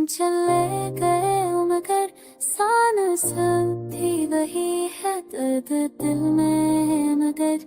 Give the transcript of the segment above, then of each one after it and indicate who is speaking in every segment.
Speaker 1: चले गए हो मगर सांस भी वही है, दर्द दिल में मगर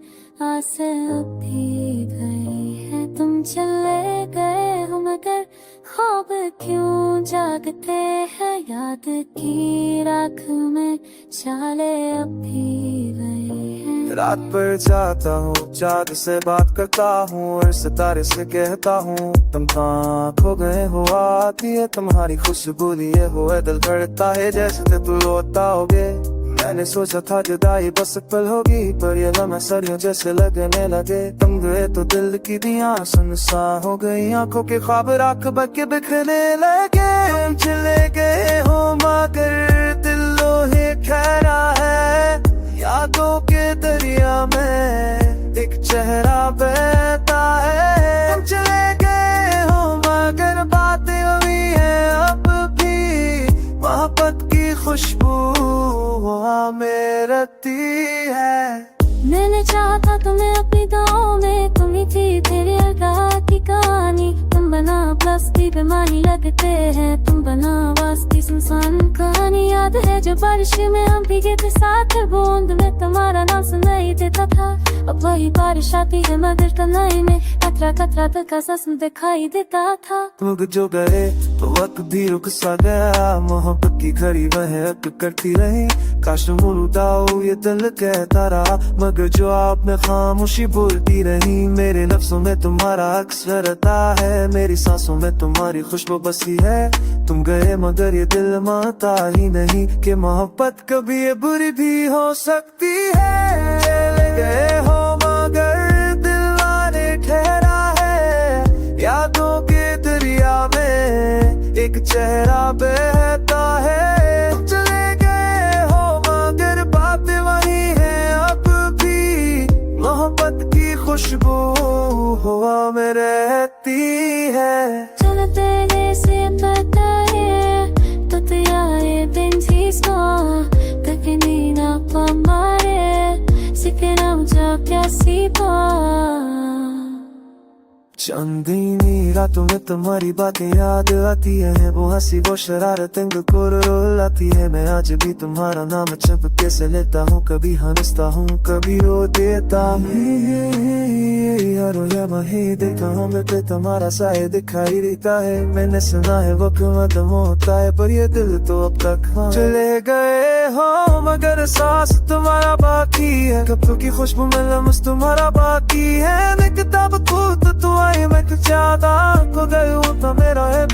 Speaker 1: आस अब भी वही है। तुम चले गए हो मगर ख्वाब क्यों जागते हैं, याद की राख में चाले अब भी वही है।
Speaker 2: रात भर जाता हूँ, चाँद से बात करता हूँ और सितारे से कहता हूँ तुम कहाँ खो गए हो। आती है तुम्हारी खुशबू लिए हुए दिल धड़कता है जैसे तुम लौटा होगे। मैंने सोचा था जुदाई बस एक पल होगी, पर ये लम्हा सदियों जैसे लगने लगे। तुम गए तो दिल की दियां सुनसान हो गई, आंखों के ख्वाब राख बके बिखरने लगे। तुम चले गए हो मगर दिल लोहे खरा है, यादों के दरिया में एक चेहरा बहता है। तुम चले गए हो मगर बातें हुई है अब भी, मोहब्बत की खुशबू में रहती है।
Speaker 1: मैंने चाहा था तुम्हें अपनी दुआओं में, तुम ही थी तेरे अल्लाह की कहानी। तुम बना बस्ती बेमानी लगते हैं, तुम बना वास्ती सुनसान कहानी। याद है जब बारिश में हम भीगे थे साथ, बूंद में तुम्हारा नाम सुनाई देता था। अब वही बारिश आती है मगर तन्हाई में, कतरा कतरा तक का सस्म दिखाई देता था।
Speaker 2: तुम जो गए तो वक्त भी रुक सा गया, मोहब्बत की घड़ी वह अब करती रही। काश मुर्दाओ ये दिल कहता रहा, मगर जो आप में खामोशी बोलती रही। मेरे लफ्जों में तुम्हारा अक्स रहता है, मेरी सांसों में तुम्हारी खुशबू बसी है। तुम गए मगर ये दिल मानता ही नहीं कि मोहब्बत कभी ये बुरी भी हो सकती है। चले गए हो मगर दिलवाने ठहरा है, यादों के दरिया में एक चेहरा बहता है। तुम चले गए हो मगर बातें वही है अब भी, मोहब्बत की खुशबू हवा में रहती है।
Speaker 1: चलते से पता है तो तेरे दिन जिसको कहीं ना पमारे सिकना मुझे कैसी
Speaker 2: चांदनी रातों में तुम्हारी बातें याद आती है, वो हंसी वो शरारतें को रुलाती है। मैं आज भी तुम्हारा नाम चुपके से लेता हूँ, कभी हंसता हूँ कभी रो देता हूँ। यारो या वही देखा हमें पे तुम्हारा साए दिखाई देता है। मैंने सुना है वो खत्म होता है, पर ये दिल तो अब तक चले गए हो मगर सांस तुम्हारा बाकी है। कब्जों की खुशबू में लम्स तुम्हारा बाकी है। मैं किताब खुद तो आई मैं चाहता को गए उतना मेरा है